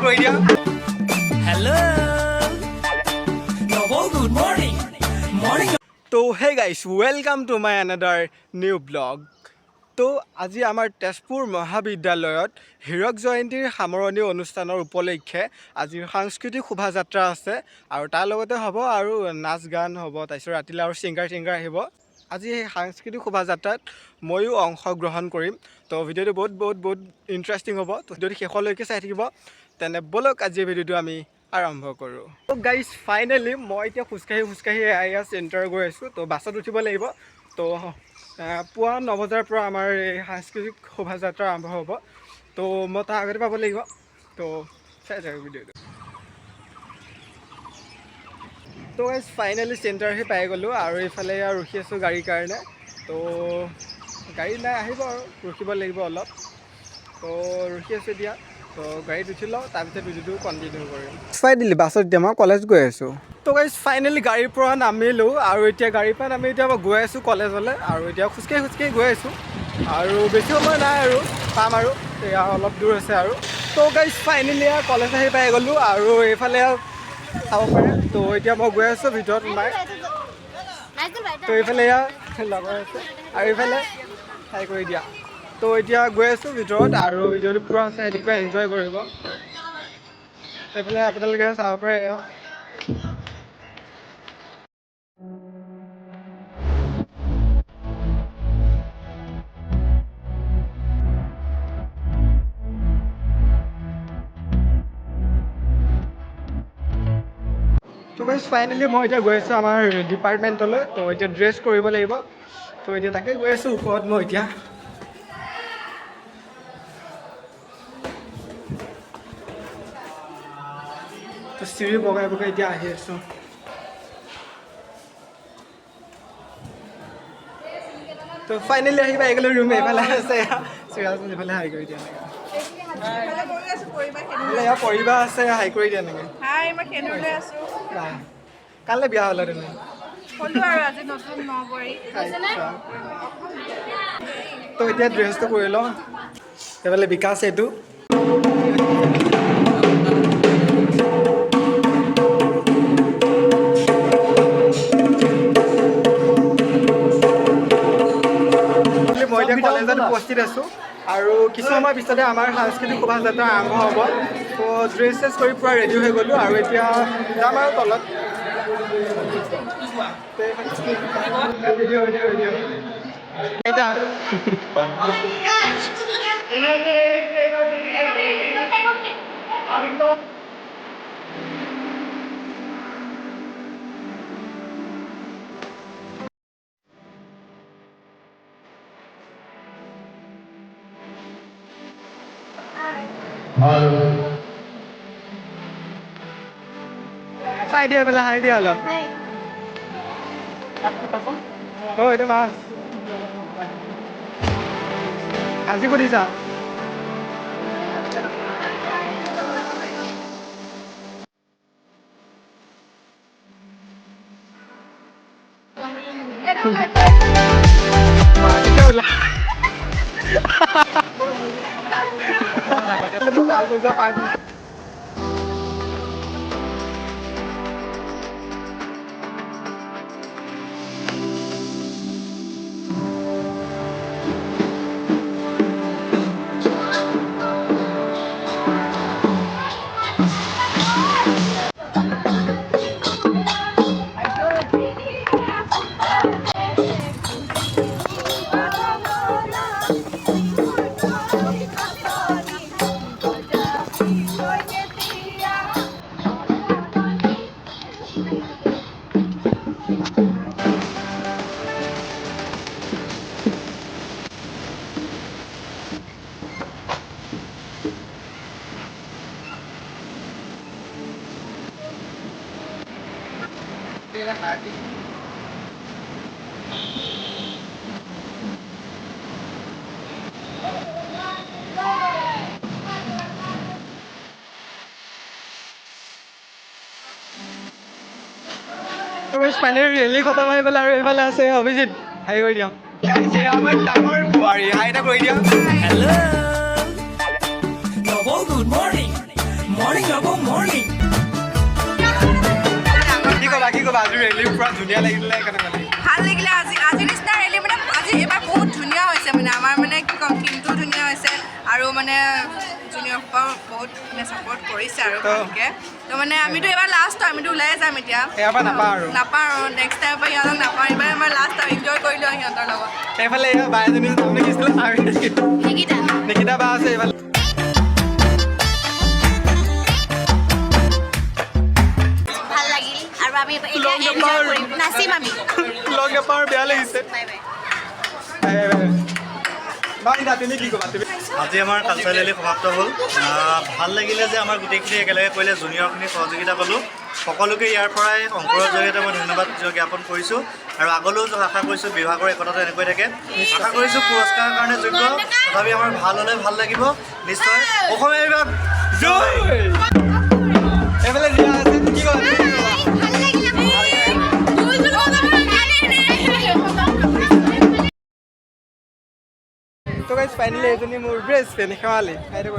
কৰি দিয়া Hello. Oh, good morning. Morning. তো হে guys welcome to my another new blog. তো আজি আমাৰ তেজপুৰ মহাবিদ্যালয়ত হীৰক জয়ন্তীৰ সামৰণি অনুষ্ঠানৰ উপলক্ষে আজিৰ সাংস্কৃতিক শোভাযাত্ৰা আছে আৰু তাৰ লগতে হ'ব আৰু নাচ গান হ'ব, তাৰপিছত ৰাতিলৈ আৰু ছিংগাৰ আহিব। আজি এই সাংস্কৃতিক শোভাযাত্ৰাত ময়ো অংশগ্ৰহণ কৰিম। তো ভিডিঅ'টো বহুত ইণ্টাৰেষ্টিং হ'ব। তো ভিডিঅ'টো শেষলৈকে চাই থাকিব। তেনে ব'লক আজি ভিডিঅ'টো আমি আৰম্ভ কৰোঁ। তো গাইজ ফাইনেলি মই এতিয়া খোজকাঢ়ি এয়া চেণ্টাৰ গৈ আছোঁ। তো বাছত উঠিব লাগিব। তো পুৱা 9 বজাৰ পৰা আমাৰ এই সাংস্কৃতিক শোভাযাত্ৰা আৰম্ভ হ'ব। তো মই তাৰ আগতে পাব লাগিব। তো চাই থাকক ভিডিঅ'টো। তো গাইজ ফাইনেলি চেণ্টাৰহে পাই গ'লোঁ আৰু এইফালে ৰখি আছোঁ গাড়ীৰ কাৰণে। তো গাড়ী নাই, আহিব আৰু ৰখিব লাগিব অলপ। তো ৰখি আছোঁ এতিয়া। তো গাড়ীত উঠি লওঁ, তাৰপিছত ভিডিঅ'টো কণ্টিনিউ কৰিম। ফাইনেলি বাছত এতিয়া মই কলেজ গৈ আছোঁ। তো গাইজ ফাইনেলি গাড়ীৰ পৰা নামিলোঁ আৰু এতিয়া গাড়ীৰ পৰা নামি এতিয়া মই গৈ আছোঁ কলেজলৈ। আৰু এতিয়া খোজকাঢ়ি গৈ আছোঁ আৰু বেছি সময় নাই আৰু পাম আৰু এয়া অলপ দূৰ আছে আৰু। তো গাইজ ফাইনেলি কলেজ আহি পাই গ'লোঁ আৰু এইফালে চাব পাৰে। তো এতিয়া মই গৈ আছোঁ ভিতৰত সোমাই। তো এইফালে এয়া লগৰ আছে আৰু এইফালে চাই কৰি দিয়া। তো এতিয়া গৈ আছোঁ ভিতৰত আৰু ভিডিঅ'টো পূৰা আছে, এনেকুৱা এনজয় কৰিব। এইফালে আপোনালোকে চাব পাৰে। তো গাইজ ফাইনেলি মই এতিয়া গৈ আছোঁ আমাৰ ডিপাৰ্টমেণ্টলৈ। তো এতিয়া ড্ৰেছ কৰিব লাগিব। তো এতিয়া তাকে গৈ আছোঁ ওপৰত মই এতিয়া। তো চিৰি বগাই এতিয়া আহি আছোঁ। তো ফাইনেলি আহি পাই গ'লোঁ ৰুম। এইফালে আছে চিৰিয়ালখন, এইফালে হাই কৰি দিয়া এনেকৈ। এয়া পৰিবা আছে, হাই কৰি দিয়া এনেকৈ। কাইলৈ বিয়া হ'লা তুমি? তো এতিয়া ড্ৰেছটো কৰি লওঁ। এইফালে বিকাশ এইটো। মই এতিয়া কলেজত উপস্থিত আছোঁ আৰু কিছু সময়ৰ পিছতে আমাৰ সাংস্কৃতিক শোভাযাত্ৰা আৰম্ভ হ'ব। তো ড্ৰেছ কৰি পূৰা ৰেডি হৈ গ'লোঁ আৰু এতিয়া যাম আৰু তলত। চাই দিয়া পেলাই হাই দিয়া অলপ। এইটো মাছ আজি সুধিছা? ফাইনেলি ৰেলি খতম হৈ পেলাই আৰু এইফালে আছে অভিজিত। হাই কৰি দিয়ক। আমাৰ ডাঙৰ বোৱাৰী, হাই এটা কৰি দিয়ক। Hello. Oh, good morning. morning, love, morning. কি ক'বা আজি ৰেলী পুৰা ধুনীয়া লাগিলে কেনেকুৱা লাগিল ভাল লাগিলে আজি নিচিনা ৰেলী মানে আজি এইবাৰ বহুত ধুনীয়া হৈছে মানে আমাৰ মানে কি ক'ম টিমটো ধুনীয়া হৈছে আৰু মানে জুনিয়ৰ সোপাও বহুত মানে ছাপৰ্ট কৰিছে আৰু ভালকৈ তো মানে আমিতো এইবাৰ লাষ্ট আমিতো ওলাই যাম এতিয়া এয়াৰ পৰা নাপাওঁ আৰু নেক্সট টাইমৰ পৰা সিহঁতক নাপাওঁ এইবাৰ আমাৰ লাষ্ট আৰু এনজয় কৰিলোঁ আৰু সিহঁতৰ লগত সেইফালে এয়া বা এজনী নাম লিখিছিলে নিকিতা বা আছে এইফালে ভাল লাগিল আৰু আমি এতিয়া এনজয় কৰিম নাচিম আমি লগ নাপাওঁ বেয়া লাগিছে তুমি কি ক'বা তুমি আজি আমাৰ কালচাৰেল ৰেলী সমাপ্ত হ'ল ভাল লাগিলে যে আমাৰ গোটেইখিনি একেলগে কৰিলে জুনিয়ৰখিনি সহযোগিতা পালোঁ সকলোকে ইয়াৰ পৰাই অংকুৰৰ জৰিয়তে মই ধন্যবাদ জ্ঞাপন কৰিছোঁ আৰু আগলৈও আশা কৰিছোঁ বিভাগৰ একতাটো এনেকৈ থাকে আশা কৰিছোঁ পুৰস্কাৰৰ কাৰণে যোগ্য তথাপি আমাৰ ভাল হ'লে ভাল লাগিব নিশ্চয় অসমীয়া বিভাগ জয় এইফালে দিয়া আছে কি ক'বা তো গাইজ ফাইনেলি এজনী মোৰ বেষ্ট ফ্ৰেণ্ড শেৱালি খাই দিব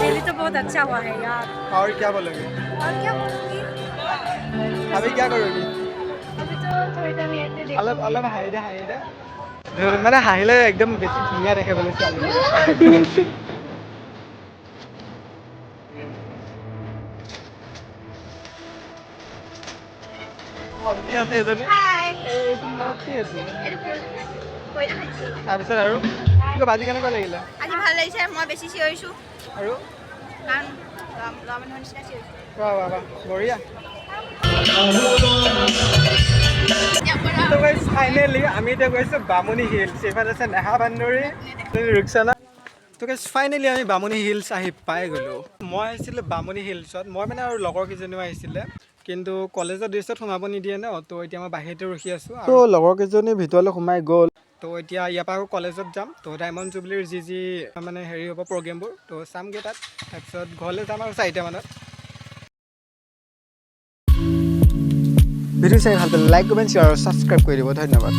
रैली तो बहुत अच्छा हुआ है यार और क्या बोलोगे और क्या बोलूँगी अभी क्या करोगी अभी तो थोड़ी देर में ऐसे देख অলপ হাঁহি দে মানে হাঁহিলে একদম বেছি ধুনীয়া দেখে বোলে ছোৱালী তাৰপিছত আৰু কি ক'বা আজি কেনেকুৱা লাগিলে আজি ভাল লাগিছে মই বেছি চিঞৰিছোঁ আৰু কাৰণ ল'ৰা মানুহৰ নিচিনা চিঞৰিছোঁ বাহ বাহ বাহ বঢ়িয়া ফাইনেলি আমি এতিয়া গৈছোঁ বামুণী হিলছ এইফালে আছে নেহা বান্দৰী ৰুকসানা তো গাইজ ফাইনেলি আমি বামুণী হিলছ আহি পাই গ'লোঁ মই আহিছিলোঁ বামুণী হিলছত মই মানে আৰু লগৰ কেইজনীও আহিছিলে কিন্তু কলেজৰ ড্ৰেছত সোমাব নিদিয়ে ন তো এতিয়া মই বাহিৰতে ৰখি আছোঁ তো লগৰ কেইজনী ভিতৰলৈ সোমাই গ'ল তো এতিয়া ইয়াৰ পৰা আকৌ কলেজত যাম তো ডায়মণ্ড জুবলিৰ যি মানে হেৰি হ'ব প্ৰগ্ৰেমবোৰ তো চামগৈ তাত তাৰপিছত ঘৰলৈ যাম আৰু 4টা মানত ভিডিঅ' চাই ভাল পালে লাইক কমেণ্ট শ্বেয়াৰ আৰু ছাবস্ক্ৰাইব কৰি দিব ধন্যবাদ